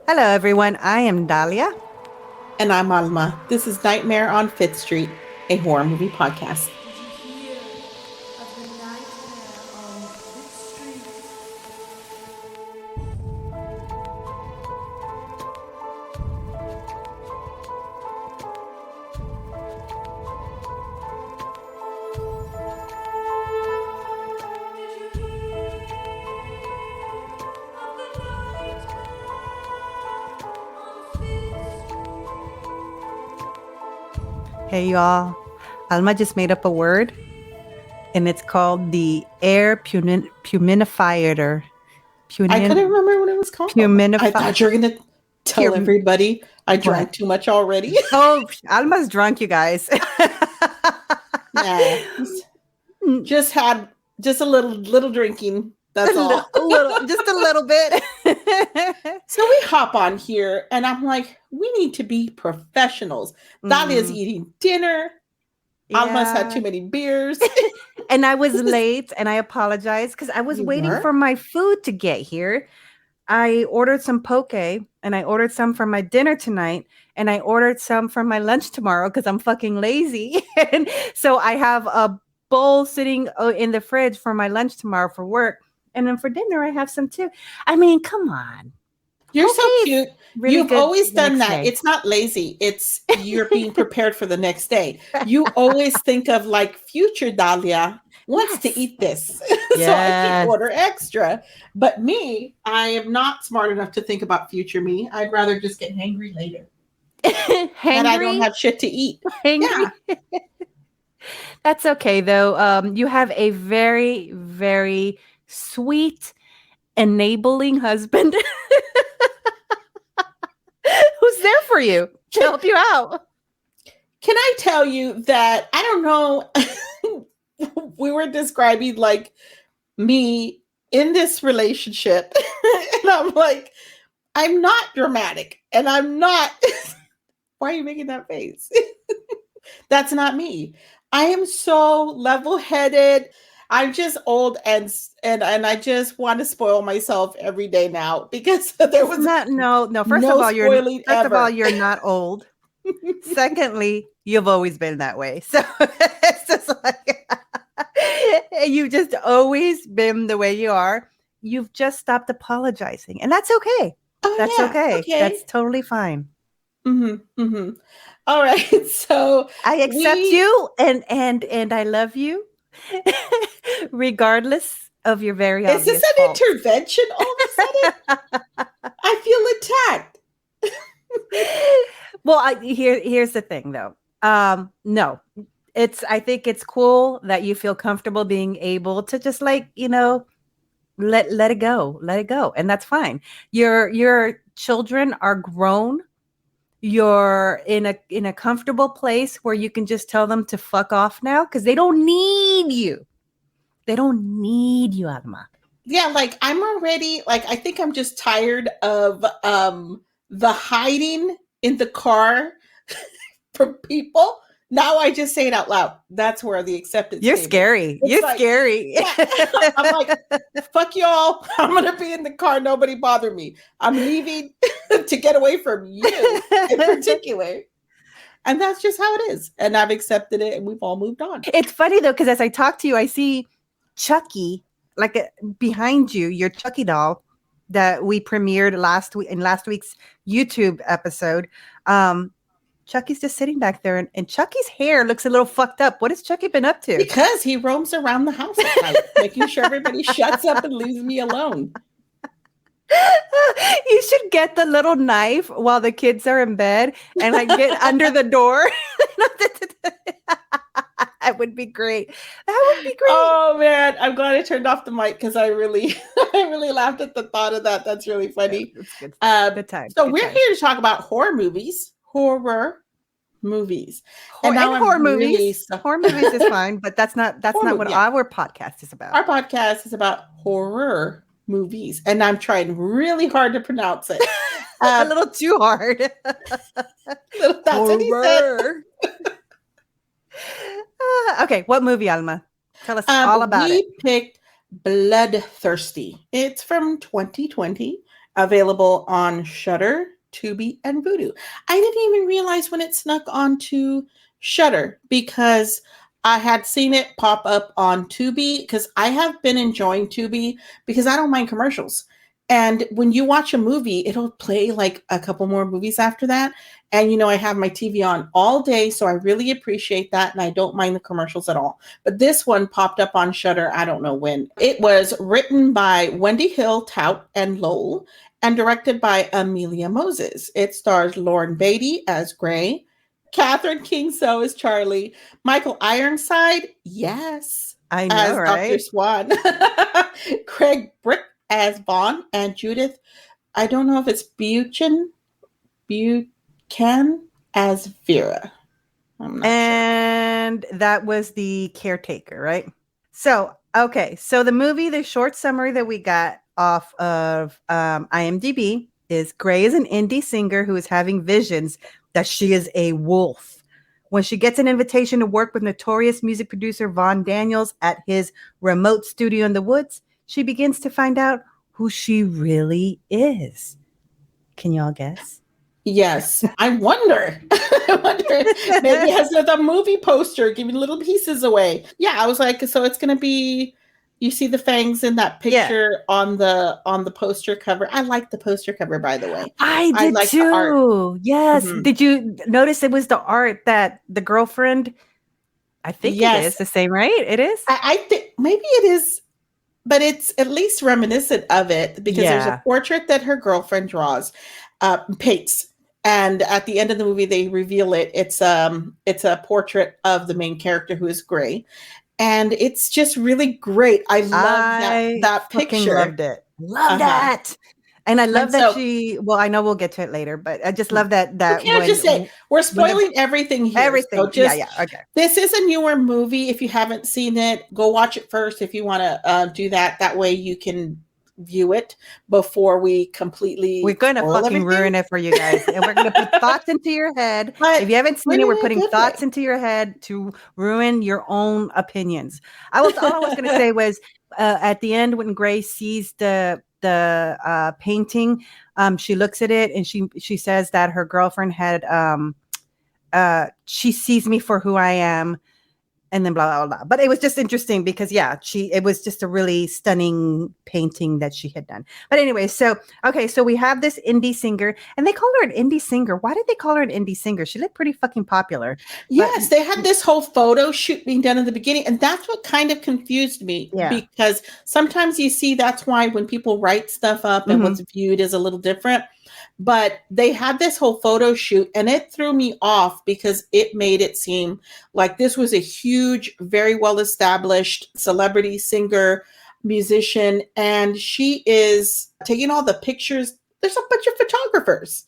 Hello, everyone. I am Dalia. And I'm Alma. This is Nightmare on Fifth Street, a horror movie podcast. Did you hear of the nightmare on Fifth Street? Did you hear of the nightmare on Fifth Hey, y'all. Alma just made up a word, and it's called the air humidifier. I couldn't remember what it was called. I Humidify. thought you were going to tell everybody I drank What? too much already. Oh, Alma's drunk, you guys. Nah, just had just a little drinking. That's all. Just a little bit. So we hop on here, and I'm like, we need to be professionals. Dalia's eating dinner. Alma's had too many beers. And I was late, and I apologize because I was waiting for my food to get here. I ordered some poke, and I ordered some for my dinner tonight, and I ordered some for my lunch tomorrow because I'm fucking lazy. And so I have a bowl sitting in the fridge for my lunch tomorrow for work. And then for dinner, I have some too. I mean, come on. You're so cute. Really You've always done that. day. It's not lazy. It's you're being prepared for the next day. You always think of like future Dalia wants to eat this. So I can order extra. But me, I am not smart enough to think about future me. I'd rather just get hangry later. And I don't have shit to eat. Hangry? Yeah. That's okay though. You have a very, very sweet, enabling husband who's there for you to help you out. Can I tell you that I don't know? We were describing like me in this relationship, and I'm like, I'm not dramatic, and I'm not. Why are you making that face? That's not me. I am so level-headed. I'm just old and I just want to spoil myself every day now because there was no. First of all, you're not old. Secondly, you've always been that way. So it's just like you've just always been the way you are. You've just stopped apologizing, and that's okay. Oh, that's okay. That's totally fine. All right, so I accept you, and I love you, regardless of your very obvious Is this an faults. intervention all of a sudden? I feel attacked. Well, here's the thing, though. No, I think it's cool that you feel comfortable being able to just let it go, and that's fine. Your children are grown. You're in a comfortable place where you can just tell them to fuck off now because they don't need you. They don't need you, Alma. Yeah, like I'm already like I think I'm just tired of the hiding in the car from people. Now I just say it out loud. That's where the acceptance. You're scary. You're scary. Yeah. I'm like, fuck y'all. I'm gonna be in the car. Nobody bother me. I'm leaving to get away from you in particular. And that's just how it is. And I've accepted it, and we've all moved on. It's funny though, because as I talk to you, I see Chucky like behind you, your Chucky doll that we premiered last week's YouTube episode. Chucky's just sitting back there, and Chucky's hair looks a little fucked up. What has Chucky been up to? Because he roams around the house at night, making sure everybody shuts up and leaves me alone. You should get the little knife while the kids are in bed and like get under the door. That would be great. That would be great. Oh man, I'm glad I turned off the mic because I really laughed at the thought of that. That's really funny. Yeah, good time. So we're here to talk about horror movies. Horror movies is fine, but that's not what our podcast is about. Our podcast is about horror movies, and I'm trying really hard to pronounce it. A little too hard. That's what he said. Okay, what movie, Alma? Tell us all about it. We picked Bloodthirsty. It's from 2020. available on Shudder, Tubi, and Vudu. I didn't even realize when it snuck onto Shudder because I had seen it pop up on Tubi because I have been enjoying Tubi because I don't mind commercials. And when you watch a movie, it'll play like a couple more movies after that. And I have my TV on all day, so I really appreciate that. And I don't mind the commercials at all. But this one popped up on Shudder, I don't know when. It was written by Wendy Hill, Tout, and Lowell, and directed by Amelia Moses. It stars Lauren Beatty as Gray, Catherine Kingsell as Charlie, Michael Ironside, yes, I know, as right? Dr. Swan, Craig Brick as Vaughn, and Judith, I don't know if it's Buchan as Vera. I'm not And that was the caretaker, right? So, okay. So the movie, the short summary that we got off of IMDb is Gray is an indie singer who is having visions that she is a wolf. When she gets an invitation to work with notorious music producer Vaughn Daniels at his remote studio in the woods, she begins to find out who she really is. Can y'all guess? Yes, I wonder. I wonder maybe as the movie poster giving little pieces away. Yeah, I was like, so it's gonna be. You see the fangs in that picture on the poster cover. I like the poster cover, by the way. I did like too. The art. Yes. Mhm. Did you notice it was the art that the girlfriend? I think it is the same, right? It is. I think maybe it is. But it's at least reminiscent of it because there's a portrait that her girlfriend draws, paints. And at the end of the movie, they reveal it. It's a portrait of the main character who is Gray. And it's just really great. I love that picture. Loved it. Love that. And I love that I know we'll get to it later, but I just love that. You can't just say we're spoiling everything here. Everything. So just, okay. This is a newer movie. If you haven't seen it, go watch it first if you want to do that. That way you can view it before we completely. We're going to fucking ruin it for you guys. And we're going to put thoughts into your head. But if you haven't seen it, we're putting thoughts into your head to ruin your own opinions. All I was going to say was at the end when Gray sees the painting, she looks at it and she says that her girlfriend had she sees me for who I am, and then blah blah blah. But it was just interesting because it was just a really stunning painting that she had done. But anyway, so we have this indie singer, and they call her an indie singer. Why did they call her an indie singer? She looked pretty fucking popular. Yes, they had this whole photo shoot being done in the beginning, and that's what kind of confused me. Because sometimes you see that's why when people write stuff up and what's viewed is a little different. But they had this whole photo shoot and it threw me off because it made it seem like this was a huge, very well-established celebrity singer, musician, and she is taking all the pictures. There's a bunch of photographers.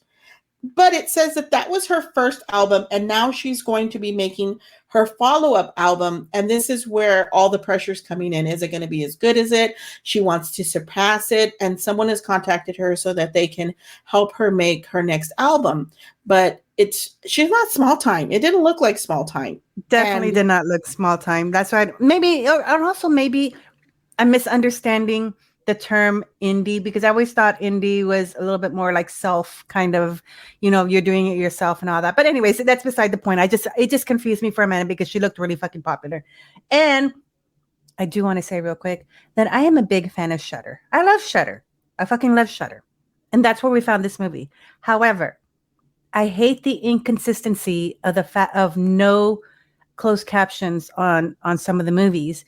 But it says that was her first album, and now she's going to be making her follow-up album, and this is where all the pressure's coming in. Is it going to be as good as it? She wants to surpass it, and someone has contacted her so that they can help her make her next album. But she's not small time. It didn't look like small time. Definitely did not look small time. That's why maybe I'm misunderstanding the term indie, because I always thought indie was a little bit more like self kind of, you're doing it yourself and all that. But anyways, that's beside the point. It just confused me for a minute because she looked really fucking popular. And I do want to say real quick that I am a big fan of Shudder. I love Shudder. I fucking love Shudder. And that's where we found this movie. However, I hate the inconsistency of the fact of no closed captions on some of the movies.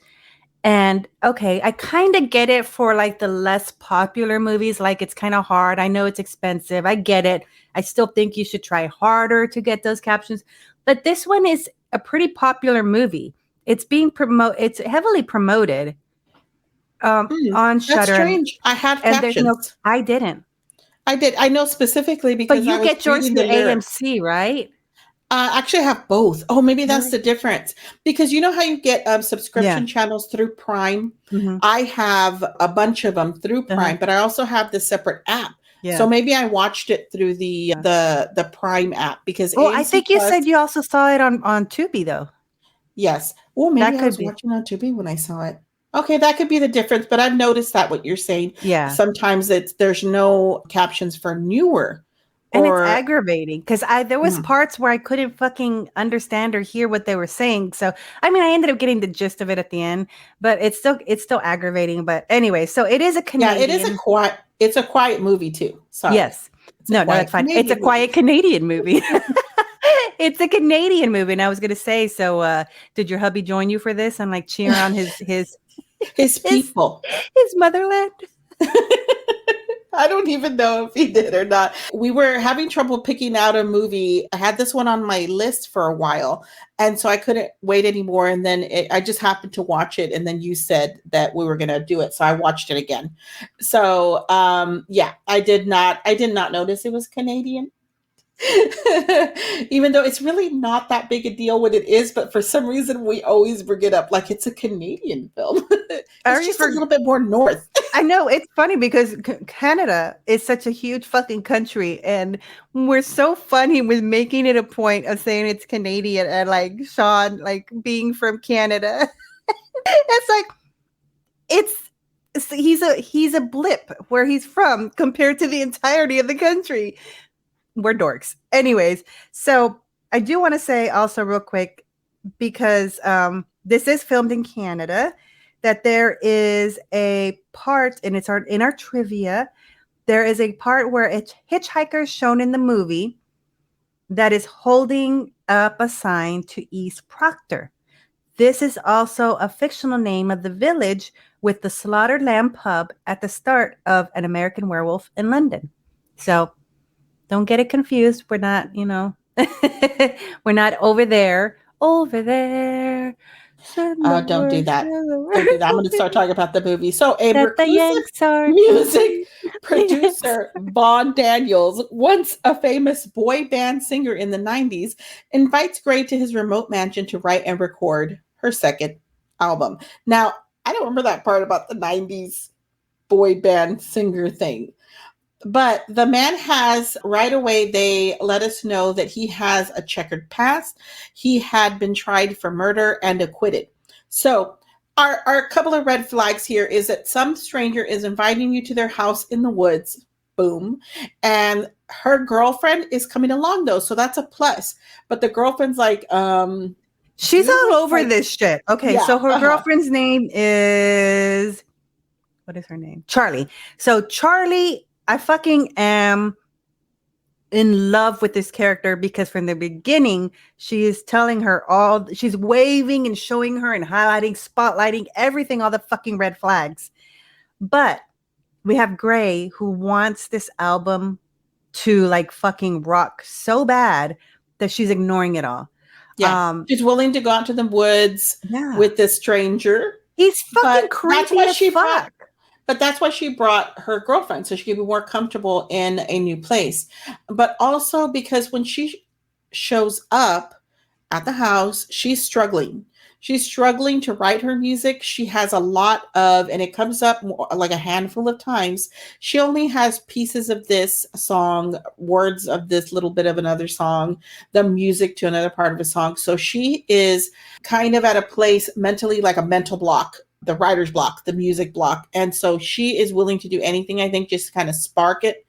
And okay, I kind of get it for like the less popular movies. Like it's kind of hard. I know it's expensive. I get it. I still think you should try harder to get those captions. But this one is a pretty popular movie. It's being It's heavily promoted on Shudder. That's strange. I had captions. I didn't. I did. I know specifically because but you get yours through AMC, right? Actually, I have both. Oh, maybe that's the difference. Because you know how you get subscription channels through Prime? Mm-hmm. I have a bunch of them through Prime, but I also have the separate app. Yeah. So maybe I watched it through the Prime app because. Oh, I think you said you also saw it on Tubi though. Yes. Well, maybe I was watching on Tubi when I saw it. Okay, that could be the difference, but I've noticed that what you're saying. Yeah. Sometimes there's no captions for newer And it's or aggravating because there was mm, parts where I couldn't fucking understand or hear what they were saying. So I mean, I ended up getting the gist of it at the end, but it's still aggravating. But anyway, so it is a yeah, it is Canadian. it's a quiet movie too. Sorry. Yes. It's a No, that's quiet fine. It's a Canadian movie. quiet Canadian movie. It's a Canadian movie, and I was gonna say, so did your hubby join you for this and like cheer on His his people. his motherland? I don't even know if he did or not. We were having trouble picking out a movie. I had this one on my list for a while, and so I couldn't wait anymore. And then I just happened to watch it, and then you said that we were going to do it, so I watched it again. So, yeah, I did not notice it was Canadian. Even though it's really not that big a deal when it is, but for some reason we always bring it up like it's a Canadian film. It's just a little bit more north. I know it's funny because Canada is such a huge fucking country, and we're so funny with making it a point of saying it's Canadian and like Sean like being from Canada. It's like he's a blip where he's from compared to the entirety of the country. We're dorks. Anyways, so I do want to say also real quick, because this is filmed in Canada, that there is a part, and it's in our trivia, there is a part where a hitchhiker is shown in the movie that is holding up a sign to East Proctor. This is also a fictional name of the village with the Slaughtered Lamb pub at the start of An American Werewolf in London. So don't get it confused. We're not, we're not over there. Over there. Don't do that. Don't do that. I'm going to start talking about the movie. So, a That the reclusive Yanks are music producer, Vaughn Daniels, once a famous boy band singer in the 90s, invites Gray to his remote mansion to write and record her second album. Now, I don't remember that part about the 90s boy band singer thing. But the man has right away, they let us know that he has a checkered past. He had been tried for murder and acquitted. So our couple of red flags here is that some stranger is inviting you to their house in the woods. Boom. And her girlfriend is coming along though. So that's a plus. But the girlfriend's like, she's all over this shit. Okay. Yeah, so her girlfriend's name is, what is her name? Charlie. So Charlie, I fucking am in love with this character because from the beginning, she is telling her she's waving and showing her and highlighting, spotlighting everything, all the fucking red flags. But we have Gray who wants this album to like fucking rock so bad that she's ignoring it all. Yeah. She's willing to go out to the woods with this stranger. He's fucking creepy as fuck. But that's why she brought her girlfriend, so she could be more comfortable in a new place. But also because when she shows up at the house, she's struggling. She's struggling to write her music. She has a lot of, and it comes up like a handful of times. She only has pieces of this song, words of this little bit of another song, the music to another part of a song. So she is kind of at a place mentally, like a mental block, the writer's block, the music block. And so she is willing to do anything, I think, just to kind of spark it.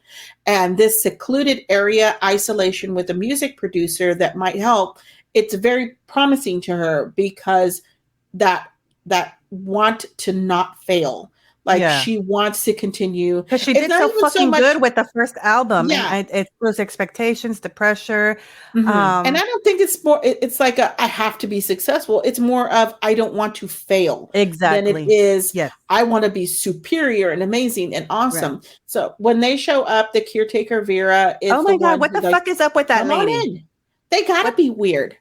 And this secluded area, isolation with a music producer that might help. It's very promising to her because that want to not fail. Like she wants to continue. Because she did so fucking good with the first album. Yeah. And it's those expectations, the pressure. Mm-hmm. And I don't think it's more, it's like I have to be successful. It's more of, I don't want to fail. Exactly. Than it is, I want to be superior and amazing and awesome. Right. So when they show up, the caretaker Vera is oh my God, what the fuck is up with that lady? They gotta be weird.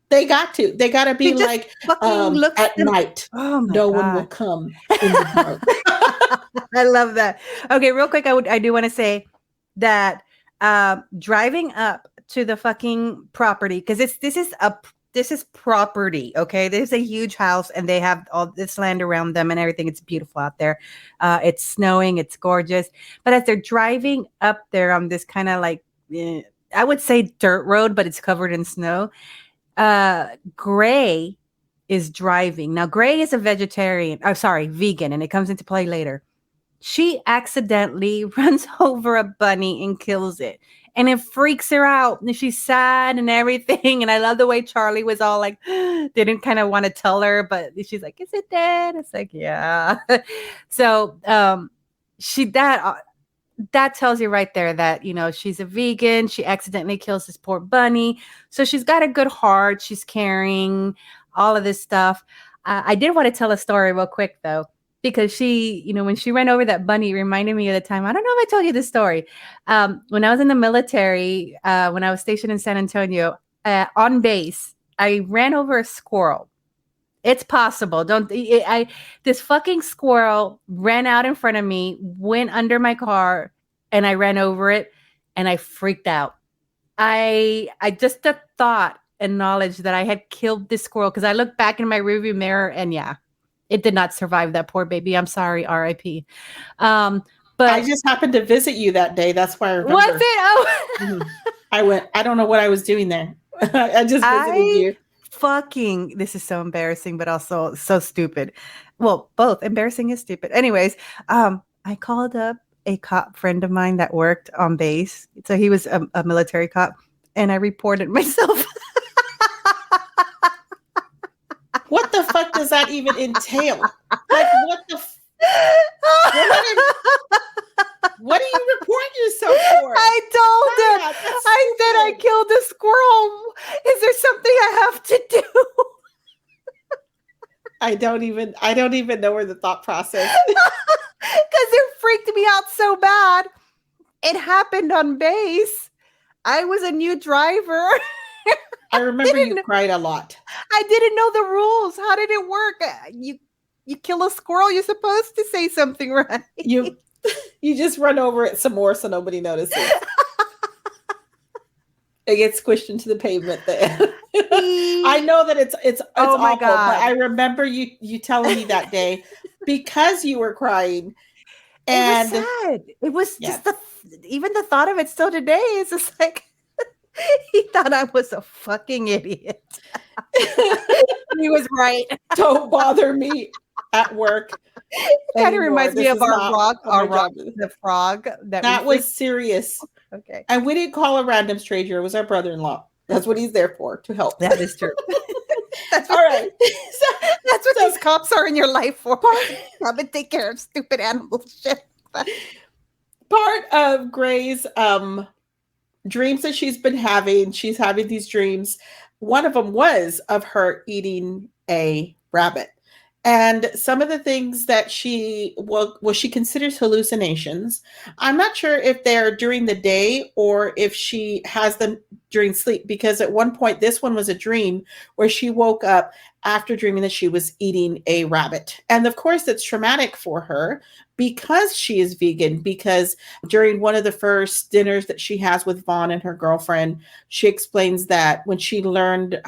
They got to be like at night. Oh my no God. One will come in the dark. I love that. Okay, real quick, I do want to say that driving up to the fucking property, because this is property. Okay, there's a huge house and they have all this land around them and everything. It's beautiful out there. It's snowing. It's gorgeous. But as they're driving up there on this kind of like I would say dirt road, but it's covered in snow. Gray is driving. Now, Gray is a vegetarian. Oh, sorry, vegan, and it comes into play later. She accidentally runs over a bunny and kills it. And it freaks her out. And she's sad and everything. And I love the way Charlie was all like, didn't kind of want to tell her, but she's like, is it dead? It's like, yeah. So that tells you right there that, you know, she's a vegan. She accidentally kills this poor bunny. So she's got a good heart. She's caring, all of this stuff. I did want to tell a story real quick, though, because she, you know, when she ran over that bunny, it reminded me of the time. I don't know if I told you this story. When I was in the military, when I was stationed in San Antonio, on base, I ran over a squirrel. It's possible. This fucking squirrel ran out in front of me, went under my car, and I ran over it, and I freaked out. I just the thought and knowledge that I had killed this squirrel, because I looked back in my rearview mirror, and yeah, it did not survive, that poor baby. I'm sorry, R.I.P. But I just happened to visit you that day. That's why I remember. Was it? Oh. I went. I don't know what I was doing there. I just visited you. This is so embarrassing, but also so stupid. Well, both embarrassing and stupid. Anyways, I called up a cop friend of mine that worked on base. So he was a military cop, and I reported myself. What the fuck does that even entail? Like, what do you report yourself for? I told him. I said I killed a squirrel. Is there something I have to do? I don't even know where the thought process. Because it freaked me out so bad. It happened on base. I was a new driver. I remember you cried a lot. I didn't know the rules. How did it work? You kill a squirrel, you're supposed to say something right. You just run over it some more so nobody notices. It gets squished into the pavement there. I know that it's oh my awful, God. but I remember you telling me that day because you were crying. And it was sad. It was just even the thought of it still today is just like he thought I was a fucking idiot. He was right. Don't bother me at work. It kind of reminds me of the frog. That was serious. Okay. And we didn't call a random stranger. It was our brother-in-law. That's what he's there for, to help. That is true. All right. That's what these cops are in your life for. Come and take care of stupid animal shit. Part of Gray's dreams that she's having these dreams. One of them was of her eating a rabbit. And some of the things that she considers hallucinations. I'm not sure if they're during the day or if she has them during sleep, because at one point, this one was a dream where she woke up after dreaming that she was eating a rabbit. And of course, it's traumatic for her because she is vegan, because during one of the first dinners that she has with Vaughn and her girlfriend, she explains that when she learned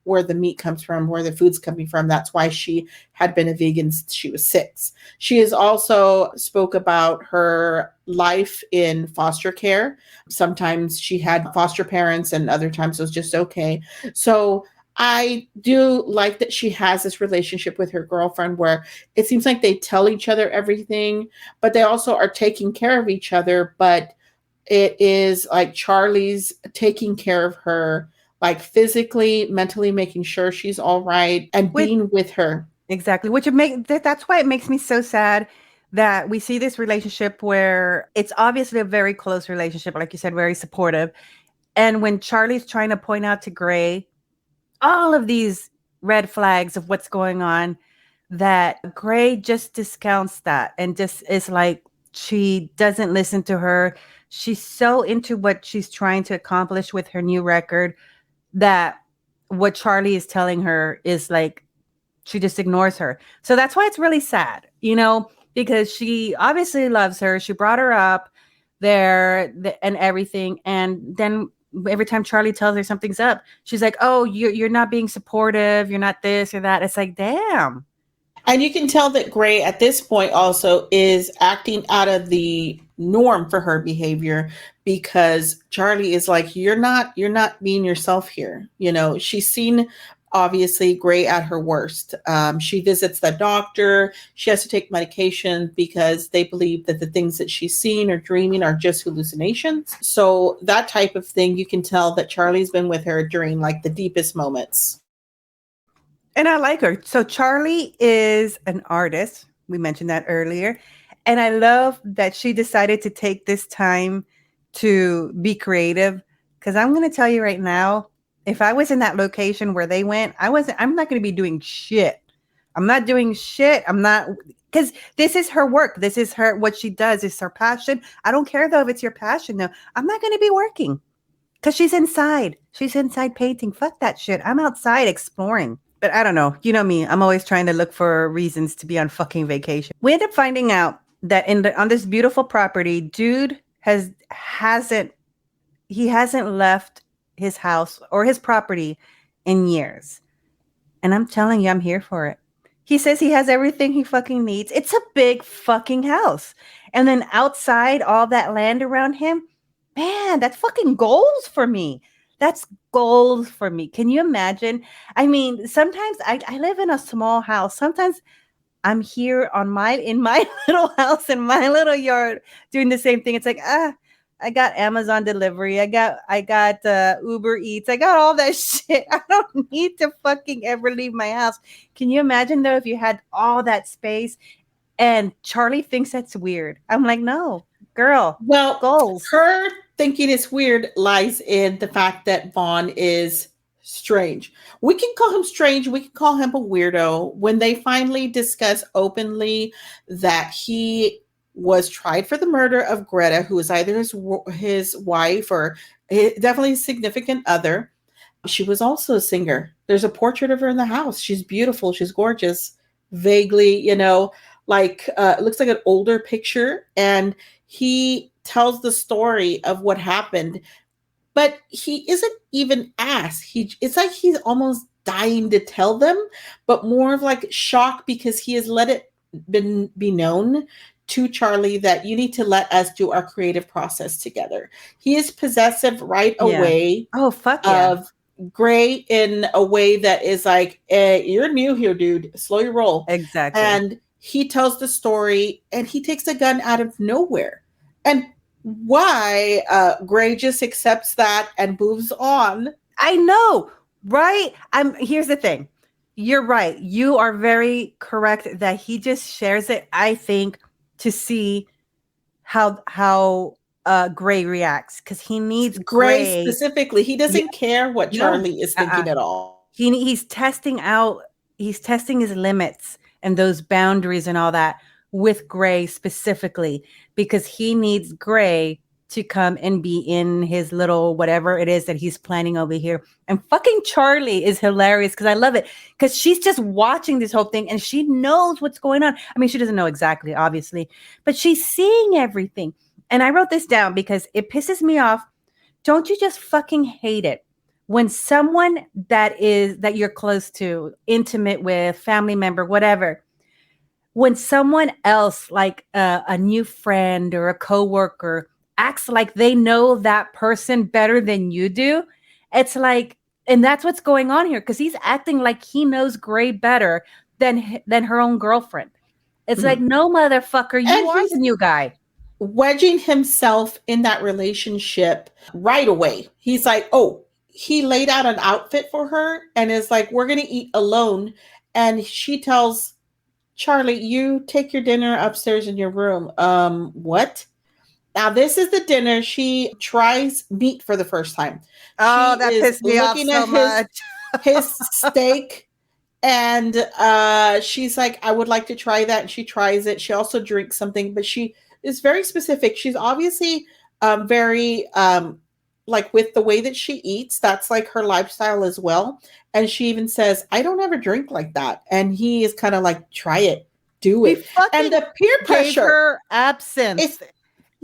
where the meat comes from, where the food's coming from, that's why she had been a vegan since she was 6. She has also spoke about her life in foster care. Sometimes she had foster parents and other times it was just okay. So I do like that she has this relationship with her girlfriend where it seems like they tell each other everything, but they also are taking care of each other. But it is like Charlie's taking care of her, like physically, mentally, making sure she's all right and being with her. Exactly. That's why it makes me so sad that we see this relationship where it's obviously a very close relationship, like you said, very supportive. And when Charlie's trying to point out to Gray all of these red flags of what's going on, that Gray just discounts that and just is like, she doesn't listen to her. She's so into what she's trying to accomplish with her new record that what Charlie is telling her is like, she just ignores her. So that's why it's really sad, because she obviously loves her. She brought her up there and everything. And then every time Charlie tells her something's up, she's like, oh, you're not being supportive. You're not this or that. It's like, damn. And you can tell that Gray at this point also is acting out of the norm for her behavior, because Charlie is like, you're not being yourself here. She's seen obviously Gray at her worst. She visits the doctor. She has to take medication because they believe that the things that she's seeing or dreaming are just hallucinations. So that type of thing, you can tell that Charlie's been with her during like the deepest moments. And I like her. So Charlie is an artist. We mentioned that earlier. And I love that she decided to take this time to be creative. Because I'm going to tell you right now, if I was in that location where they went, I'm not going to be doing shit. I'm not doing shit. I'm not, because this is her work. This is what she does. It's her passion. I don't care though if it's your passion though. I'm not going to be working because she's inside. She's inside painting. Fuck that shit. I'm outside exploring. But I don't know. You know me. I'm always trying to look for reasons to be on fucking vacation. We end up finding out that on this beautiful property, dude hasn't left his house or his property in years. And I'm telling you, I'm here for it. He says he has everything he fucking needs. It's a big fucking house. And then outside, all that land around him, man, that's fucking goals for me. That's gold for me. Can you imagine? I mean, sometimes I live in a small house. Sometimes I'm here in my little house in my little yard doing the same thing. It's like, I got Amazon delivery. I got Uber Eats. I got all that shit. I don't need to fucking ever leave my house. Can you imagine though if you had all that space? And Charlie thinks that's weird. I'm like, no, girl. Well, goals. Her thinking it's weird lies in the fact that Vaughn is strange. We can call him strange. We can call him a weirdo. When they finally discuss openly that he was tried for the murder of Greta, who is either his wife or definitely a significant other. She was also a singer. There's a portrait of her in the house. She's beautiful. She's gorgeous. Vaguely, like it looks like an older picture. And he tells the story of what happened, but he isn't even asked. It's like he's almost dying to tell them, but more of like shock because he has let it be known to Charlie that you need to let us do our creative process together. He is possessive right away. Oh, fuck yeah. Of Gray in a way that is like, you're new here, dude. Slow your roll. Exactly. And he tells the story and he takes a gun out of nowhere. And why Gray just accepts that and moves on. I know, right? Here's the thing. You're right. You are very correct that he just shares it, I think, to see how Gray reacts, because he needs Gray specifically. He doesn't care what Charlie is thinking at all. He's testing his limits and those boundaries and all that with Gray specifically, because he needs Gray to come and be in his little whatever it is that he's planning over here. And fucking Charlie is hilarious because I love it, because she's just watching this whole thing and she knows what's going on. I mean, she doesn't know exactly, obviously, but she's seeing everything. And I wrote this down because it pisses me off. Don't you just fucking hate it when someone that you're close to, intimate with, family member, whatever, when someone else, like a new friend or a coworker, acts like they know that person better than you do? It's like, and that's what's going on here, because he's acting like he knows Gray better than her own girlfriend. It's like, no, motherfucker, you are the new guy. Wedging himself in that relationship right away. He's like, oh, he laid out an outfit for her and is like, we're going to eat alone. And she tells Charlie, you take your dinner upstairs in your room. What? Now, this is the dinner. She tries meat for the first time. Oh, that pissed me off so much. His steak. And she's like, I would like to try that. And she tries it. She also drinks something, but she is very specific. She's obviously very, like with the way that she eats, that's like her lifestyle as well. And she even says, I don't ever drink like that. And he is kind of like, try it, do it. And the peer pressure. Her absence.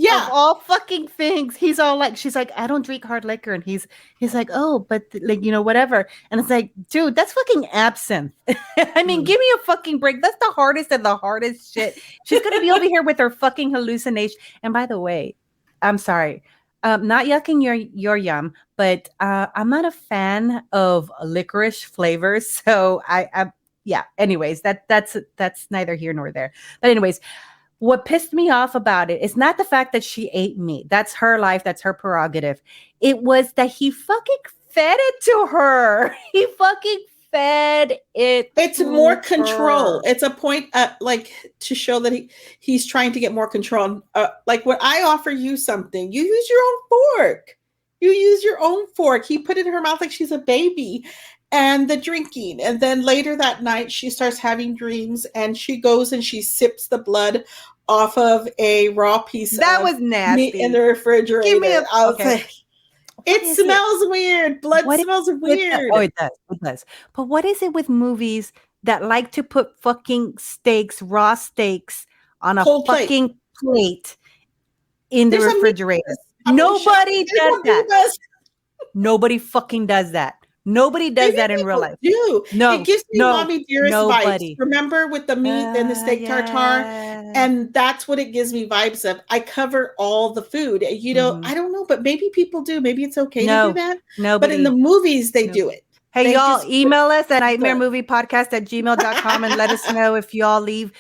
Yeah. Of all fucking things. He's all like, she's like, I don't drink hard liquor. And he's like, oh, but like, whatever. And it's like, dude, that's fucking absinthe. I mean, give me a fucking break. That's the hardest of the hardest shit. She's going to be over here with her fucking hallucination. And by the way, I'm sorry. Not yucking your yum, but I'm not a fan of licorice flavors. So yeah. Anyways, that's neither here nor there. But anyways, what pissed me off about it is not the fact that she ate meat. That's her life. That's her prerogative. It was that he fucking fed it to her. He fucking fed it. It's to more control. her. It's a point, like to show that he's trying to get more control. Like when I offer you something, you use your own fork. You use your own fork. He put it in her mouth like she's a baby. And the drinking. And then later that night, she starts having dreams and she goes and she sips the blood off of a raw piece That of was meat in the nasty. refrigerator. Give me a I was okay. like, it smells weird. Blood What is smells with weird. oh, it does. It does. But what is it with movies that like to put fucking steaks, raw steaks, on a Cold plate. fucking plate in the There's refrigerator? a Nobody There's does that. Nobody fucking does that. Nobody does Maybe that in real people life. do. No, It gives me no, Mommy Dearest vibes. nobody. Remember with the meat and the steak tartare? Yeah. And that's what it gives me vibes of. I cover all the food. You know, Mhm. I don't know, but maybe people do. Maybe it's okay to No, do that. nobody. But in the movies, they No. do it. Hey, They y'all, just put email us at blood. nightmaremoviepodcast@gmail.com and let us know if y'all leave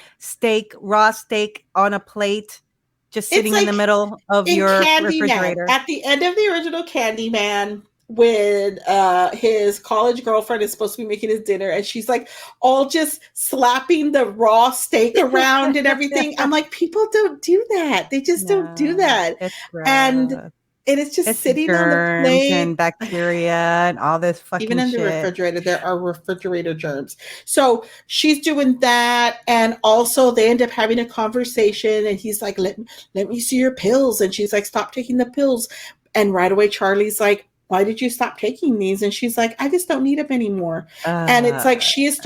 raw steak on a plate, just It's sitting in the like middle of in your Candyman, refrigerator. at the end of the original Candyman, when his college girlfriend is supposed to be making his dinner and she's like all just slapping the raw steak around and everything. I'm like, people don't do that. They just don't do that. It's And gross. it's just It's sitting on the germs plate. and bacteria and all this fucking Even in the shit. refrigerator, there are refrigerator germs. So she's doing that. And also they end up having a conversation and he's like, let me see your pills. And she's like, stop taking the pills. And right away, Charlie's like, why did you stop taking these? And she's like, I just don't need them anymore. And it's like, she is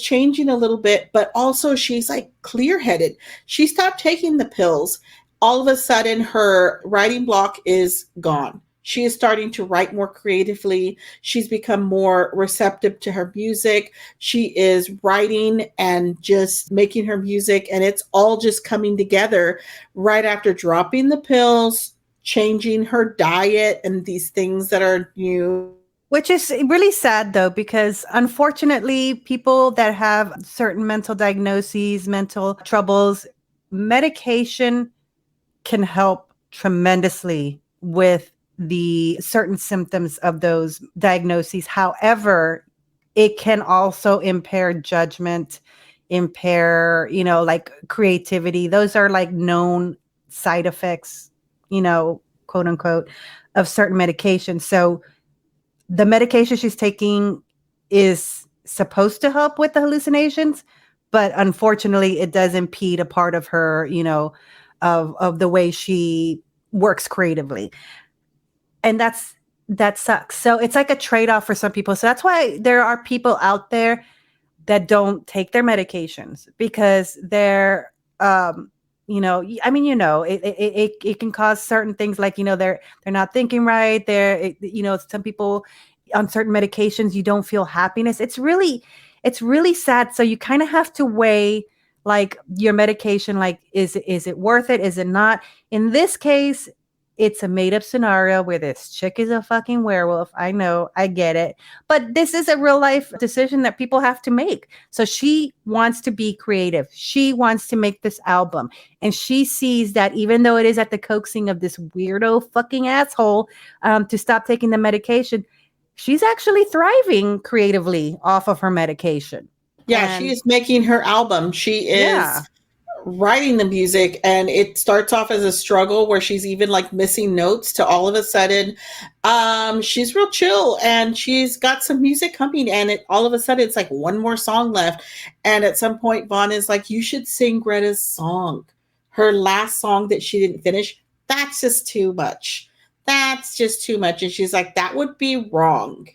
changing a little bit, but also she's like clear-headed. She stopped taking the pills. All of a sudden, her writing block is gone. She is starting to write more creatively. She's become more receptive to her music. She is writing and just making her music, and it's all just coming together right after dropping the pills, changing her diet, and these things that are new. Which is really sad, though, because unfortunately, people that have certain mental diagnoses, mental troubles, medication can help tremendously with the certain symptoms of those diagnoses. However, it can also impair judgment, impair, like creativity. Those are like known side effects, quote unquote, of certain medications. So the medication she's taking is supposed to help with the hallucinations, but unfortunately it does impede a part of her, of the way she works creatively. And that sucks. So it's like a trade-off for some people. So that's why there are people out there that don't take their medications because they're it can cause certain things like, they're not thinking right. Some people on certain medications, you don't feel happiness. It's really sad. So you kind of have to weigh like your medication, like, is it worth it? Is it not? In this case, it's a made up scenario where this chick is a fucking werewolf. I know, I get it. But this is a real life decision that people have to make. So she wants to be creative. She wants to make this album. And she sees that even though it is at the coaxing of this weirdo fucking asshole to stop taking the medication, she's actually thriving creatively off of her medication. Yeah, she is making her album. She is writing the music, and it starts off as a struggle where she's even like missing notes to all of a sudden she's real chill and she's got some music coming, and all of a sudden it's like one more song left. And at some point Vaughn is like, you should sing Greta's song, her last song that she didn't finish. That's just too much. And she's like, that would be wrong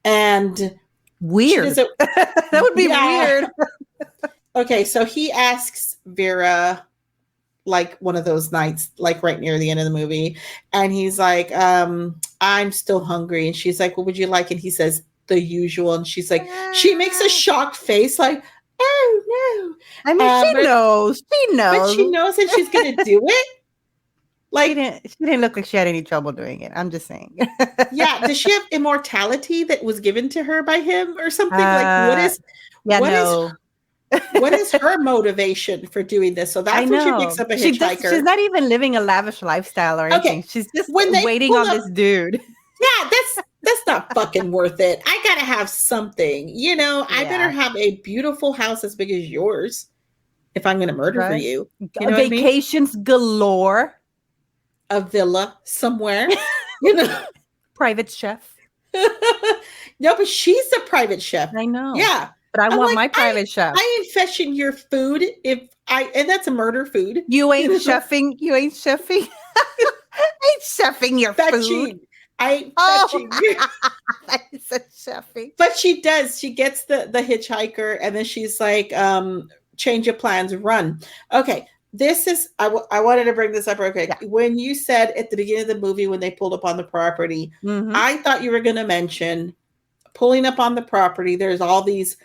and weird. That would be weird. Okay, so he asks Vera like one of those nights, like right near the end of the movie, and he's like, I'm still hungry. And she's like, what would you like? And he says, the usual. And she's like, she makes a shocked face like, oh no. I mean, she knows. But she knows that she's going to do it. Like, She didn't look like she had any trouble doing it. I'm just saying. yeah, does she have immortality that was given to her by him or something? Like, Yeah, what is no. what is her motivation for doing this? So I that's when she picks know. up a She's hitchhiker. not even living a lavish lifestyle or anything. Okay, She's just when they waiting pull on up, this dude. yeah, that's not fucking worth it. I gotta have something. I better Yeah. have a beautiful house as big as yours if I'm gonna murder for Right. you. You know what I mean? Vacations galore. A villa somewhere. You know. Private chef. No, but she's a private chef. I know. Yeah. But I I'm want like, my private chef. I ain't fetching your food and that's a murder food. You ain't chefing. You ain't chefing. ain't chefing your food. Fetching. I ain't fetching. I said chefing. But she does. She gets the hitchhiker and then she's like, change of plans, run. Okay. This is, I wanted to bring this up real quick. Yeah. When you said at the beginning of the movie, when they pulled up on the property, I thought you were going to mention pulling up on the property. There's all these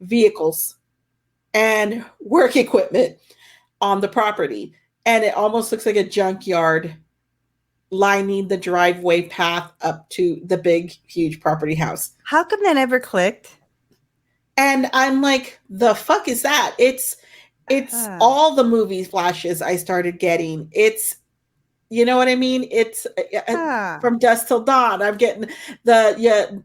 vehicles and work equipment on the property. And it almost looks like a junkyard lining the driveway path up to the big, huge property house. How come that never clicked? And I'm like, the fuck is that? It's all the movie flashes I started getting. It's, you know what I mean? It's from dusk till dawn. I'm getting the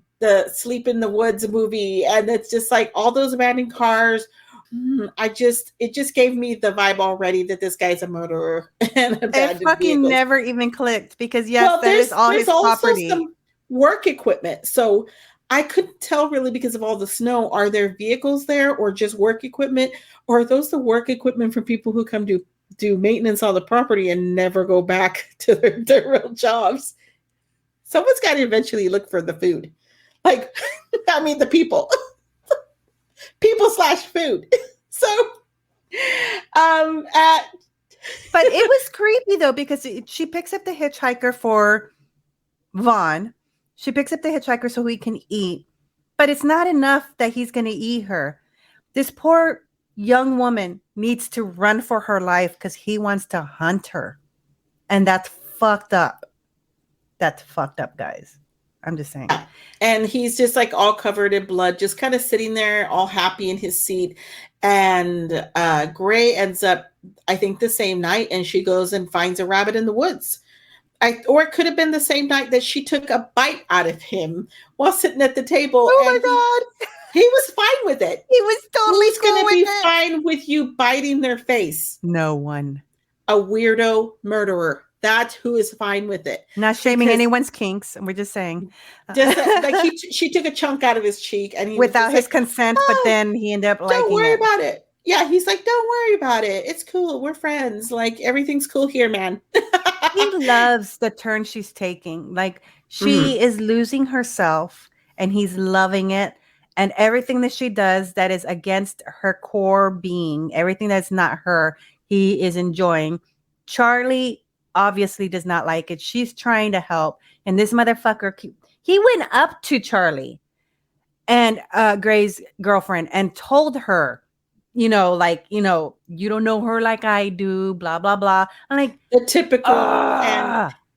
Sleep in the Woods movie, and it's just like all those abandoned cars. It just gave me the vibe already that this guy's a murderer. And it fucking never even clicked because that is all his also property. Some work equipment. So I couldn't tell really because of all the snow. Are there vehicles there or just work equipment? Or are those the work equipment for people who come to do maintenance on the property and never go back to their real jobs? Someone's got to eventually look for the food. Like, I mean, the people. People/food. So, but it was creepy though, because she picks up the hitchhiker for Vaughn. She picks up the hitchhiker so he can eat, but it's not enough that he's going to eat her. This poor young woman needs to run for her life because he wants to hunt her. And that's fucked up. That's fucked up, guys. I'm just saying. And he's just like all covered in blood, just kind of sitting there all happy in his seat. And Gray ends up, I think, the same night, and she goes and finds a rabbit in the woods. Or it could have been the same night that she took a bite out of him while sitting at the table. Oh my God. He was fine with it. He was totally Who's going to be it? fine with you biting their face? No one. A weirdo murderer. That's who is fine with it. Not shaming anyone's kinks. We're just saying. Just like she took a chunk out of his cheek and he without his consent, but then he ended up liking it. Don't worry about it. Yeah, he's like, don't worry about it. It's cool. We're friends. Like, everything's cool here, man. He loves the turn she's taking. Like, she is losing herself and he's loving it. And everything that she does that is against her core being, everything that's not her, he is enjoying. Charlie obviously does not like it. She's trying to help. And this motherfucker, he went up to Charlie and Gray's girlfriend and told her, you don't know her like I do, blah, blah, blah. I'm like, the typical,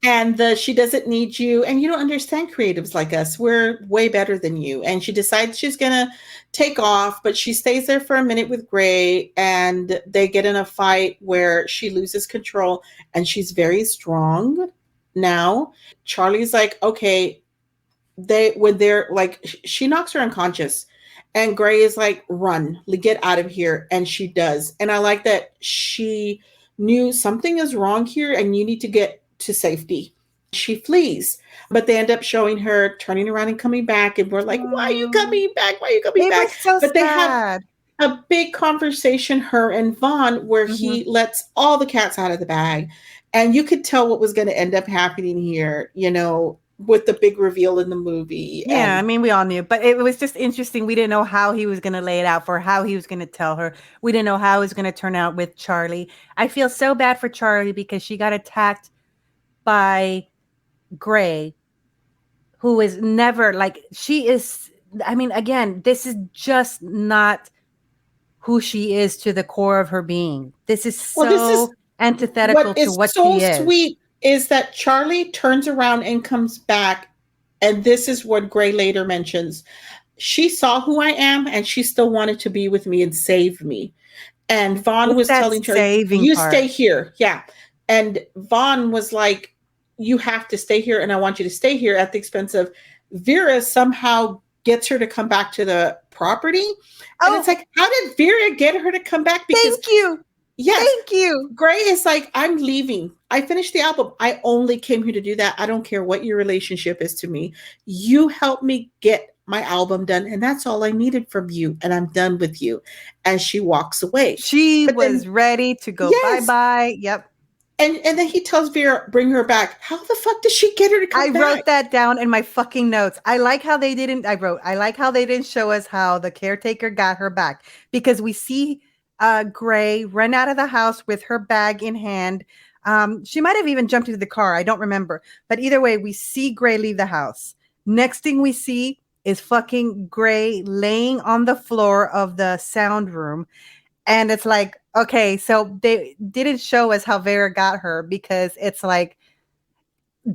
and she doesn't need you, and you don't understand creatives like us. We're way better than you. And she decides she's gonna take off, but she stays there for a minute with Gray, and they get in a fight where she loses control, and she's very strong now. Charlie's like, okay, she knocks her unconscious, and Gray is like, run, get out of here. And she does. And I like that she knew something is wrong here and you need to get to safety. She flees, but they end up showing her turning around and coming back. And we're like, why are you coming back? Why are you coming back? So but they have a big conversation, her and Vaughn, where he lets all the cats out of the bag. And you could tell what was going to end up happening here, with the big reveal in the movie. Yeah, I mean, we all knew, but it was just interesting. We didn't know how he was going to lay it out for her, how he was going to tell her. We didn't know how it was going to turn out with Charlie. I feel so bad for Charlie because she got attacked by Gray, who is never again, this is just not who she is to the core of her being. This is antithetical to what she is. Sweet is that Charlie turns around and comes back. And this is what Gray later mentions. She saw who I am and she still wanted to be with me and save me. And Vaughn It's was that telling her, saving you part. stay here. Yeah. And Vaughn was like, you have to stay here and I want you to stay here at the expense of Vera somehow gets her to come back to the property. And it's like, how did Vera get her to come back? Because thank you. Yes. Thank you. Gray is like, I'm leaving. I finished the album. I only came here to do that. I don't care what your relationship is to me. You helped me get my album done, and that's all I needed from you, and I'm done with you. And she walks away. She But was then, ready to go yes. bye-bye. Yep. And then he tells Vera, bring her back. How the fuck does she get her to come back? I wrote that down in my fucking notes. I like how they didn't show us how the caretaker got her back, because we see Gray run out of the house with her bag in hand. She might have even jumped into the car. I don't remember. But either way, we see Gray leave the house. Next thing we see is fucking Gray laying on the floor of the sound room. And it's like, okay, so they didn't show us how Vera got her, because it's like,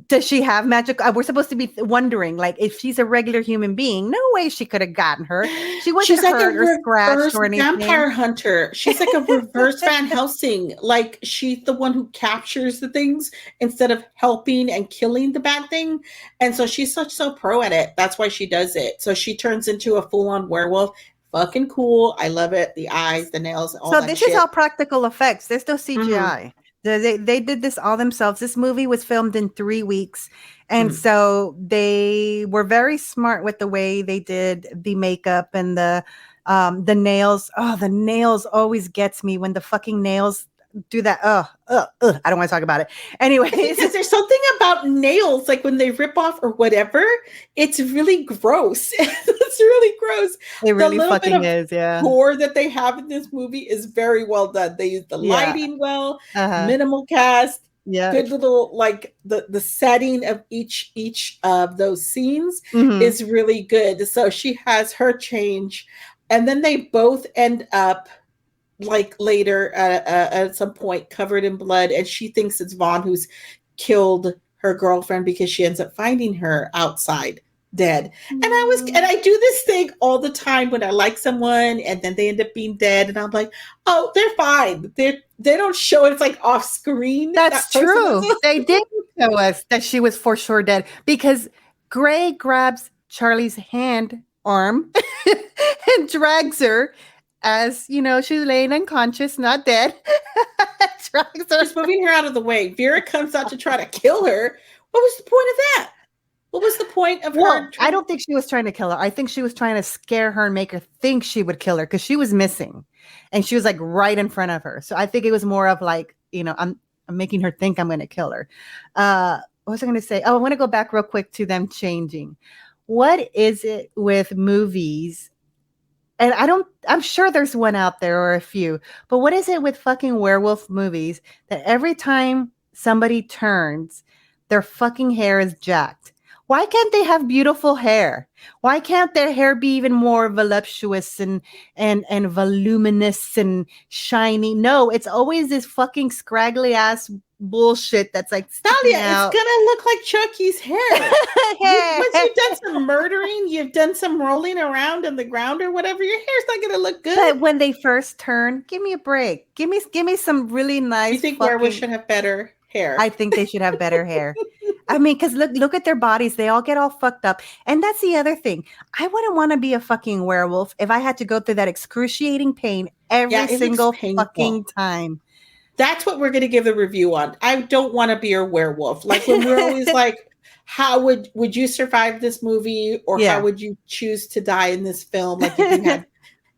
does she have magic? We're supposed to be wondering, like, if she's a regular human being, no way she could have gotten her. She wasn't hurt or scratched or anything. Vampire hunter. She's like a reverse Van Helsing. Like, she's the one who captures the things instead of helping and killing the bad thing. And so she's so pro at it. That's why she does it. So she turns into a full-on werewolf. Fucking cool. I love it. The eyes, the nails, all that. So this is all practical effects. There's no CGI. Mm-hmm. They did this all themselves. This movie was filmed in 3 weeks. And so they were very smart with the way they did the makeup and the nails. Oh, the nails always gets me when the fucking nails do that. I don't want to talk about it. Anyway, because there's something about nails, like when they rip off or whatever, it's really gross. It's really gross. It really fucking is, yeah. Gore that they have in this movie is very well done. They use the lighting well, minimal cast, good little, like the setting of each of those scenes is really good. So she has her change, and then they both end up like later at some point covered in blood, and she thinks it's Vaughn who's killed her girlfriend because she ends up finding her outside dead. And I do this thing all the time when I like someone and then they end up being dead, and I'm like, oh, they're fine. They don't show it. It's like off screen. That's true. They did show us that she was for sure dead, because Gray grabs Charlie's arm and drags her. As you know, she's laying unconscious, not dead. Just moving her out of the way. Vera comes out to try to kill her. What was the point of that? What was the point of her? I don't think she was trying to kill her. I think she was trying to scare her and make her think she would kill her, because she was missing, and she was like right in front of her. So I think it was more of like, I'm making her think I'm going to kill her. What was I going to say? Oh, I want to go back real quick to them changing. What is it with movies? And I'm sure there's one out there or a few, but what is it with fucking werewolf movies that every time somebody turns, their fucking hair is jacked? Why can't they have beautiful hair? Why can't their hair be even more voluptuous and voluminous and shiny? No, it's always this fucking scraggly ass bullshit that's like, Dalia, it's gonna look like Chucky's hair. Once you've done some murdering, you've done some rolling around in the ground or whatever, your hair's not gonna look good. But when they first turn, give me a break. Give me some really nice. You think werewolves should have better hair? I think they should have better hair. I mean, because look at their bodies. They all get all fucked up. And that's the other thing. I wouldn't want to be a fucking werewolf if I had to go through that excruciating pain every single fucking time. That's what we're going to give the review on. I don't want to be a werewolf. Like when we're always like, how would you survive this movie? Or how would you choose to die in this film? Like if you had,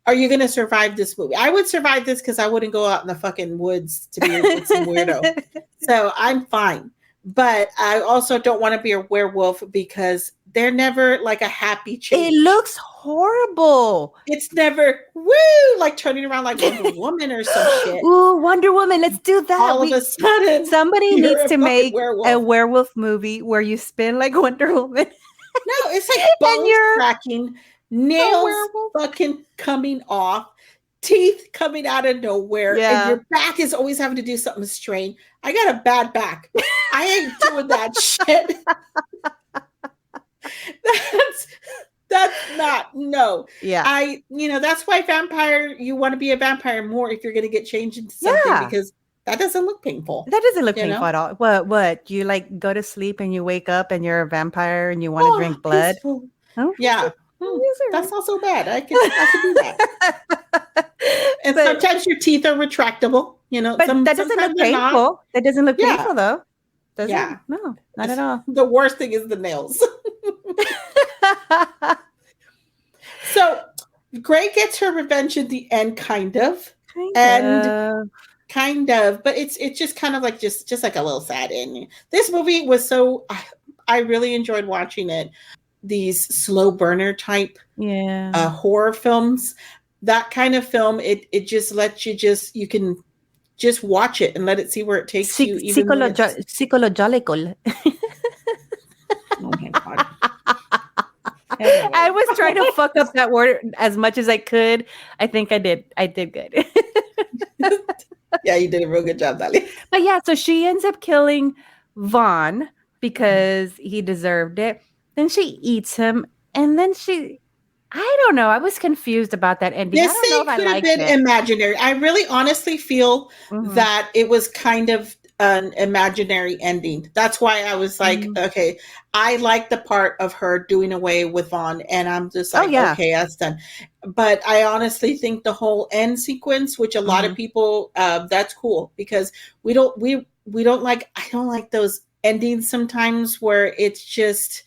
are you going to survive this movie? I would survive this because I wouldn't go out in the fucking woods to be with some weirdo. So I'm fine. But I also don't want to be a werewolf because they're never like a happy change. It looks horrible. It's never like turning around like Wonder Woman or some shit. Ooh, Wonder Woman, let's do that. All of a sudden, somebody needs to make a werewolf movie where you spin like Wonder Woman. No, it's like bones cracking, nails fucking coming off, teeth coming out of nowhere, and Yeah. your back is always having to do something strain. I got a bad back. I ain't doing that shit. That's not, no. Yeah. That's why you want to be a vampire more if you're going to get changed into something, Yeah. because that doesn't look painful. That doesn't look You painful know? at all. What? You like go to sleep and you wake up and you're a vampire and you want to drink blood? Peaceful. Oh, Yeah. That's not so bad. I could do that. And But- sometimes your teeth are retractable, But that doesn't sometimes look they're not. painful. That doesn't look Yeah. painful though. Does Yeah. it? No, not at all. The worst thing is the nails. So Grey gets her revenge in the end, kind of. Kind of, but it's just kind of like just like a little sad ending. This movie was so, I really enjoyed watching it. These slow burner type horror films, that kind of film, it just lets you can just watch it and let it see where it takes you. Psychological. Oh my God. Anyway. I was trying to fuck up that word as much as I could. I think I did good. Yeah, you did a real good job, Dalia. But yeah, so she ends up killing Vaughn because he deserved it. Then she eats him, and then I don't know. I was confused about that ending. This I don't know if I could have liked been it. imaginary. I really honestly feel that it was kind of an imaginary ending. That's why I was like, okay, I like the part of her doing away with Vaughn, and I'm just like, okay, that's done. But I honestly think the whole end sequence, which a lot of people, that's cool, because we don't like, I don't like those endings sometimes where it's just,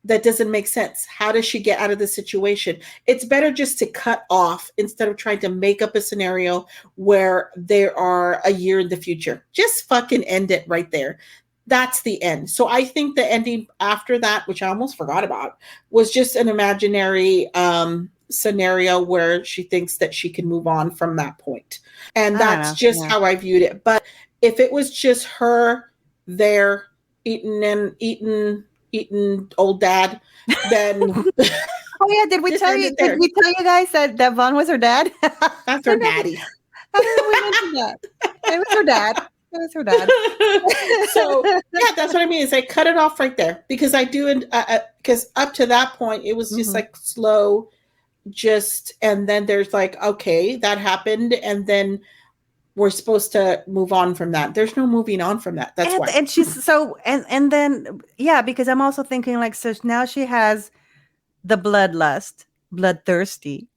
that doesn't make sense. How does she get out of the situation? It's better just to cut off instead of trying to make up a scenario where they are a year in the future. Just fucking end it right there. That's the end. So I think the ending after that, which I almost forgot about, was just an imaginary scenario where she thinks that she can move on from that point. And that's just how I viewed it. But if it was just her there eating old dad, then oh yeah, did we tell you guys that Vaughn was her dad? That's her daddy. I don't know we mentioned that. It was her dad. So yeah, that's what I mean, is I cut it off right there, because I do, because up to that point it was just like slow, and then there's like, okay, that happened, and then we're supposed to move on from that. There's no moving on from that. That's why. And she's so, and then, yeah, because I'm also thinking like, so now she has the bloodthirsty.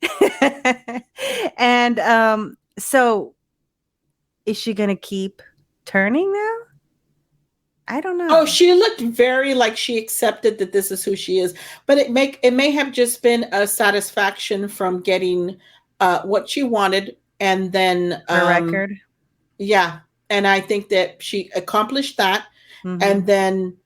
And so is she going to keep turning now? I don't know. Oh, she looked very like she accepted that this is who she is, but it may have just been a satisfaction from getting what she wanted. And then her record. Yeah. And I think that she accomplished that. And then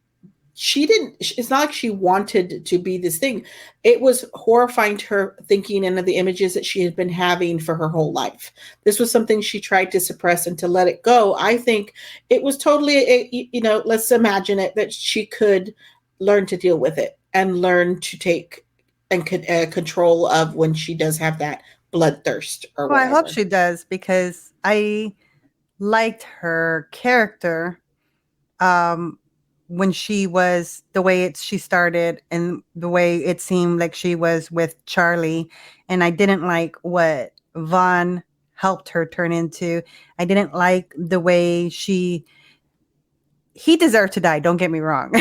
it's not like she wanted to be this thing. It was horrifying to her, thinking into the images that she had been having for her whole life. This was something she tried to suppress and to let it go. I think it was totally, let's imagine it, that she could learn to deal with it and learn to take and control of when she does have that bloodthirst or whatever. I hope she does, because I liked her character when she was the way she started and the way it seemed like she was with Charlie, and I didn't like what Vaughn helped her turn into. I didn't like the way he deserved to die, don't get me wrong.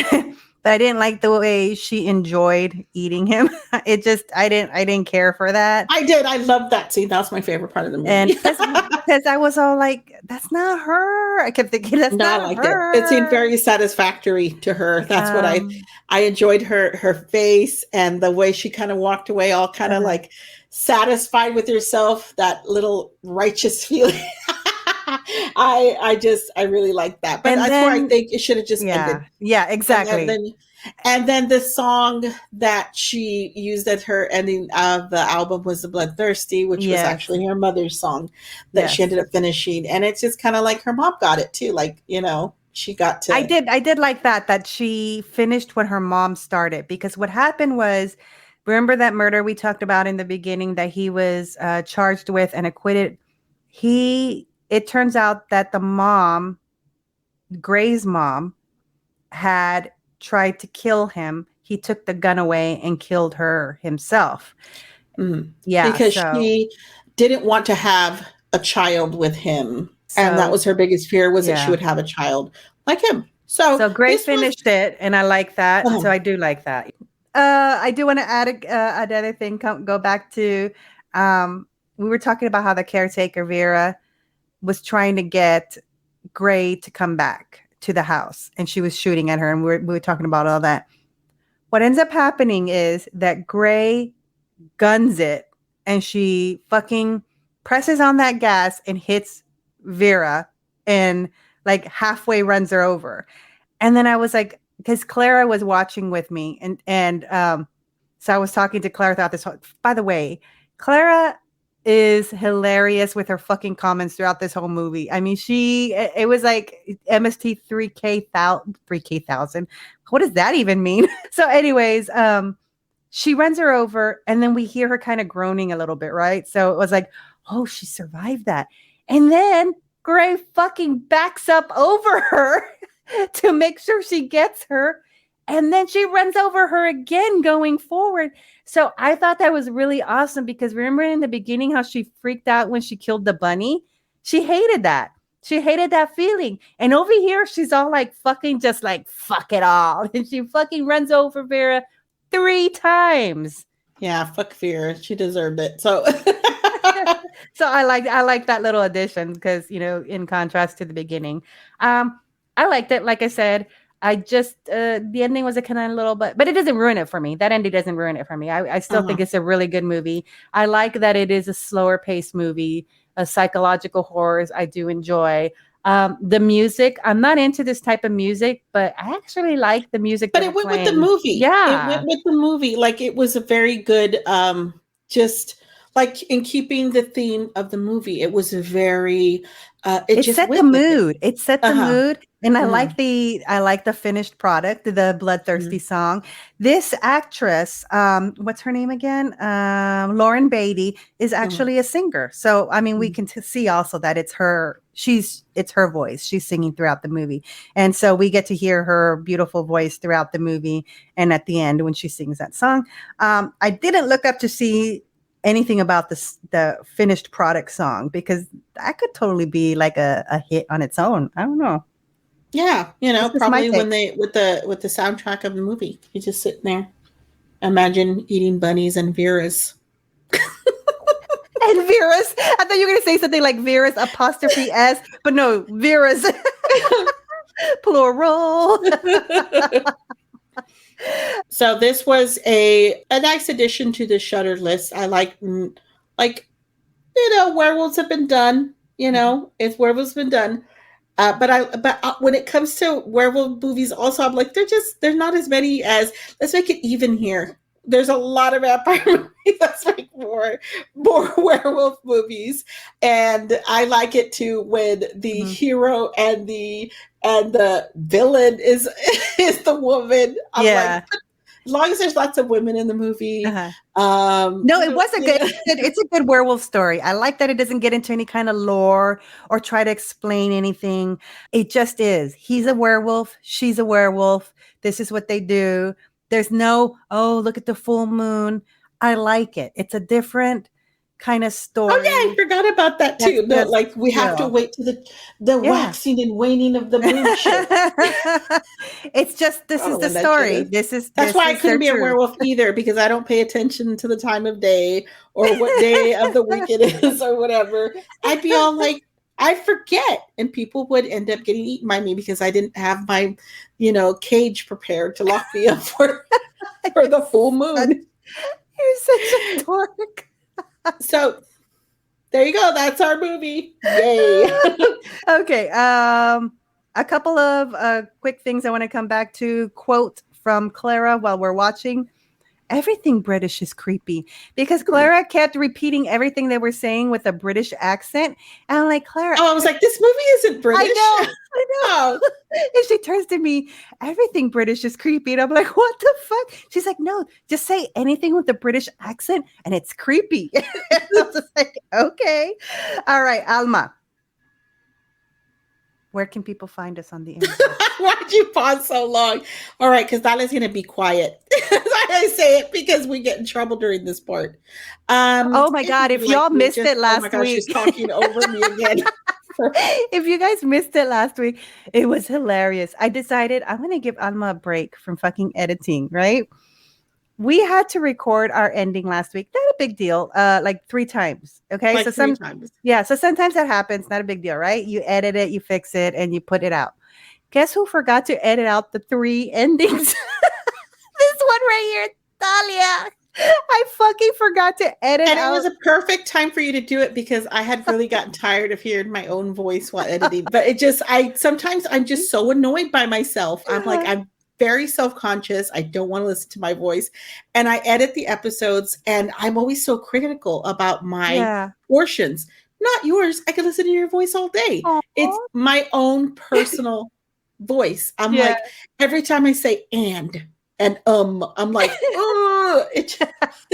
But I didn't like the way she enjoyed eating him. It just, I didn't care for that. I did. I loved that scene. That was my favorite part of the movie. And because I was all like, that's not her. I kept thinking, that's not her. It seemed very satisfactory to her. That's what I enjoyed her face and the way she kind of walked away, all kind of like satisfied with herself, that little righteous feeling. I really like that. But that's why I think it should have just ended. Yeah, exactly. And then the song that she used at her ending of the album was the Bloodthirsty, which was actually her mother's song that she ended up finishing. And it's just kind of like her mom got it too. Like, she got to. I did like that she finished when her mom started, because what happened was Remember that murder we talked about in the beginning that he was charged with and acquitted? It turns out that the mom, Gray's mom, had tried to kill him. He took the gun away and killed her himself. Yeah, because so she didn't want to have a child with him, and that so was her biggest fear, was that she yeah. would have a child like him. So Gray this was finished it, and I like that. uh, So I do like that. I do want to add another thing. Go back to we were talking about how the caretaker Vera was trying to get Gray to come back to the house, and she was shooting at her, and we were talking about all that. What ends up happening is that Gray guns it, and she fucking presses on that gas and hits Vera, and like halfway runs her over. And then I was like, because Clara was watching with me, and so I was talking to Clara throughout this whole. By the way, Clara is hilarious with her fucking comments throughout this whole movie. I mean, it was like MST 3K thousand. What does that even mean? So, anyways, she runs her over, and then we hear her kind of groaning a little bit, right? So it was like, oh, she survived that. And then Gray fucking backs up over her to make sure she gets her. And then she runs over her again going forward. So I thought that was really awesome because remember in the beginning how she freaked out when she killed the bunny? She hated that. She hated that feeling. And over here, she's all like fucking just like, fuck it all. And she fucking runs over Vera 3 times. yeah, fuck Vera. She deserved it. So So I like that little addition because, in contrast to the beginning. I liked it. Like I said, I just the ending was a kind of little but it doesn't ruin it for me. That ending doesn't ruin it for me. I still think it's a really good movie. I like that it is a slower paced movie. Psychological horrors I do enjoy. The music, I'm not into this type of music, but I actually like the music. But it went with the movie. Yeah. It went with the movie. Like it was a very good just like in keeping the theme of the movie. It was a very it set the mood. It set the mood. And I like the finished product, the Bloodthirsty song. This actress, what's her name again? Lauren Beatty is actually a singer. So I mean, we can see also that it's her. It's her voice. She's singing throughout the movie, and so we get to hear her beautiful voice throughout the movie. And at the end, when she sings that song, I didn't look up to see anything about the finished product song because that could totally be like a hit on its own. I don't know. Yeah, probably when they with the soundtrack of the movie, you just sitting there, imagine eating bunnies and Veras. And Veras. I thought you were going to say something like Veras apostrophe S, but no, Veras plural. So this was a nice addition to the Shudder list. I like werewolves have been done. It's werewolves been done. But when it comes to werewolf movies, also I'm like there's not as many as. Let's make it even here. There's a lot of vampire movies. Let's make more werewolf movies, and I like it too when the hero and the villain is the woman. I'm like, as long as there's lots of women in the movie. No, it was it's a good werewolf story. I like that it doesn't get into any kind of lore or try to explain anything. It just is. He's a werewolf. She's a werewolf. This is what they do. There's no, oh, look at the full moon. I like it. It's a different kind of story. Oh yeah, I forgot about that too. We have to wait to the waxing and waning of the moon shit. It's just this is the story. That's why I couldn't be a werewolf either, because I don't pay attention to the time of day or what day of the week it is or whatever. I'd be all like, I forget, and people would end up getting eaten by me because I didn't have my, cage prepared to lock me up for the full moon. You're such a dork. So there you go. That's our movie. Yay. Okay. A couple of quick things I want to come back to. Quote from Clara while we're watching. Everything British is creepy because Clara kept repeating everything they were saying with a British accent. And I'm like, Clara. Oh, I was like, this movie isn't British. I know. And she turns to me, everything British is creepy. And I'm like, what the fuck? She's like, no, just say anything with a British accent and it's creepy. I was just like, okay. All right, Alma. Where can people find us on the internet? Why'd you pause so long? All right, because Dalia's going to be quiet. I say it because we get in trouble during this part. Oh my God, if y'all missed it last oh my gosh, week. she's talking over me again. If you guys missed it last week, it was hilarious. I decided I'm going to give Alma a break from fucking editing, right? We had to record our ending last week. Not a big deal. Like 3 times. Okay. Like so 3 times. Yeah. So sometimes that happens. Not a big deal, right? You edit it, you fix it, and you put it out. Guess who forgot to edit out the 3 endings? This one right here, Dalia. I fucking forgot to edit and out. It was a perfect time for you to do it because I had really gotten tired of hearing my own voice while editing. But sometimes I'm just so annoyed by myself. I'm very self-conscious. I don't want to listen to my voice. And I edit the episodes and I'm always so critical about my portions. Not yours. I can listen to your voice all day. Aww. It's my own personal voice. I'm like, every time I say and I'm like, but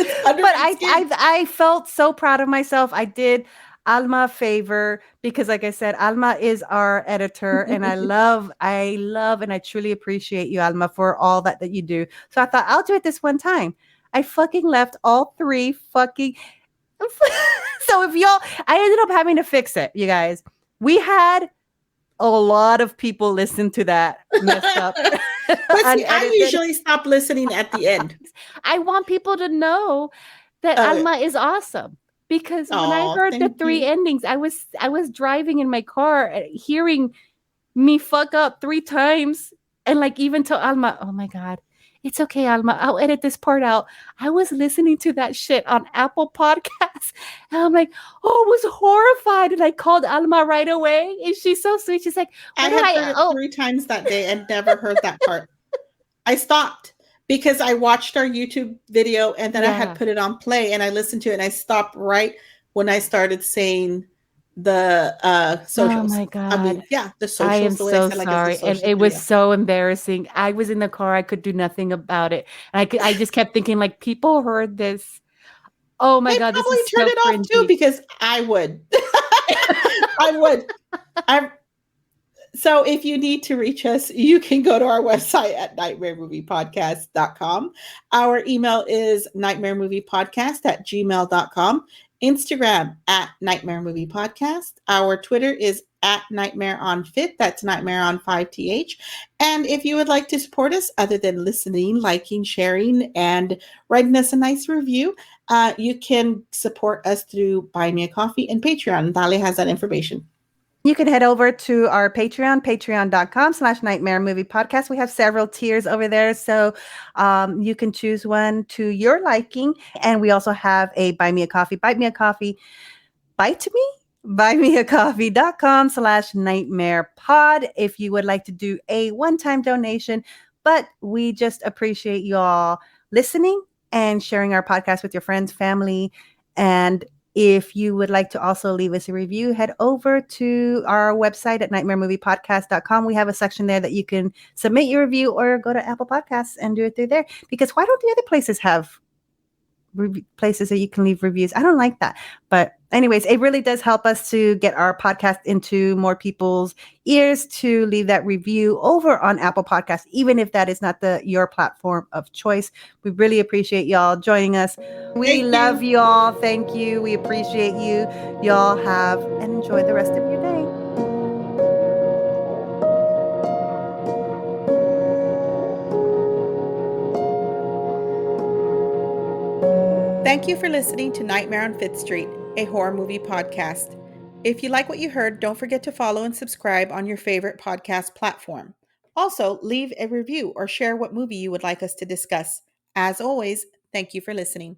I felt so proud of myself. I did Alma a favor because, like I said, Alma is our editor, and I love, and I truly appreciate you, Alma, for all that you do. So I thought I'll do it this one time. I fucking left all 3 fucking. So I ended up having to fix it, you guys. We had a lot of people listen to that messed up. But see, I usually stop listening at the end. I want people to know that Alma is awesome because when I heard the 3 endings, I was driving in my car, hearing me fuck up 3 times, and like even tell Alma, "Oh my God, it's okay, Alma. I'll edit this part out." I was listening to that shit on Apple Podcasts, and I'm like, "Oh, I was horrified." And I called Alma right away, and she's so sweet. She's like, "I had heard it 3 times that day and never heard that part." I stopped because I watched our YouTube video and then I had put it on play and I listened to it and I stopped right when I started saying the socials. Oh my God. I mean, the socials. I am so sorry. And it was so embarrassing. I was in the car. I could do nothing about it. And I just kept thinking, like, people heard this. Oh my God. This is turn so it off too, because I would. I would. So if you need to reach us, you can go to our website at nightmaremoviepodcast.com. Our email is nightmaremoviepodcast@gmail.com. Instagram at Nightmare Movie Podcast. Our Twitter is at Nightmare on 5th. That's Nightmare on 5th. And if you would like to support us, other than listening, liking, sharing, and writing us a nice review, you can support us through Buy Me a Coffee and Patreon. Dalia has that information. You can head over to our Patreon, patreon.com/Nightmare Movie Podcast. We have several tiers over there, so you can choose one to your liking. And we also have a Buy Me a Coffee. Buy Me a Coffee. Bite to me? buymeacoffee.com/Nightmare Pod if you would like to do a one-time donation. But we just appreciate you all listening and sharing our podcast with your friends, family, and if you would like to also leave us a review, head over to our website at nightmaremoviepodcast.com. We have a section there that you can submit your review or go to Apple Podcasts and do it through there. Because why don't the other places have places that you can leave reviews? I don't like that. But anyways, it really does help us to get our podcast into more people's ears to leave that review over on Apple Podcasts, even if that is not your platform of choice. We really appreciate y'all joining us. We love y'all. Thank you. We appreciate you. Y'all have and enjoy the rest of your day. Thank you for listening to Nightmare on 5th Street, a horror movie podcast. If you like what you heard, don't forget to follow and subscribe on your favorite podcast platform. Also, leave a review or share what movie you would like us to discuss. As always, thank you for listening.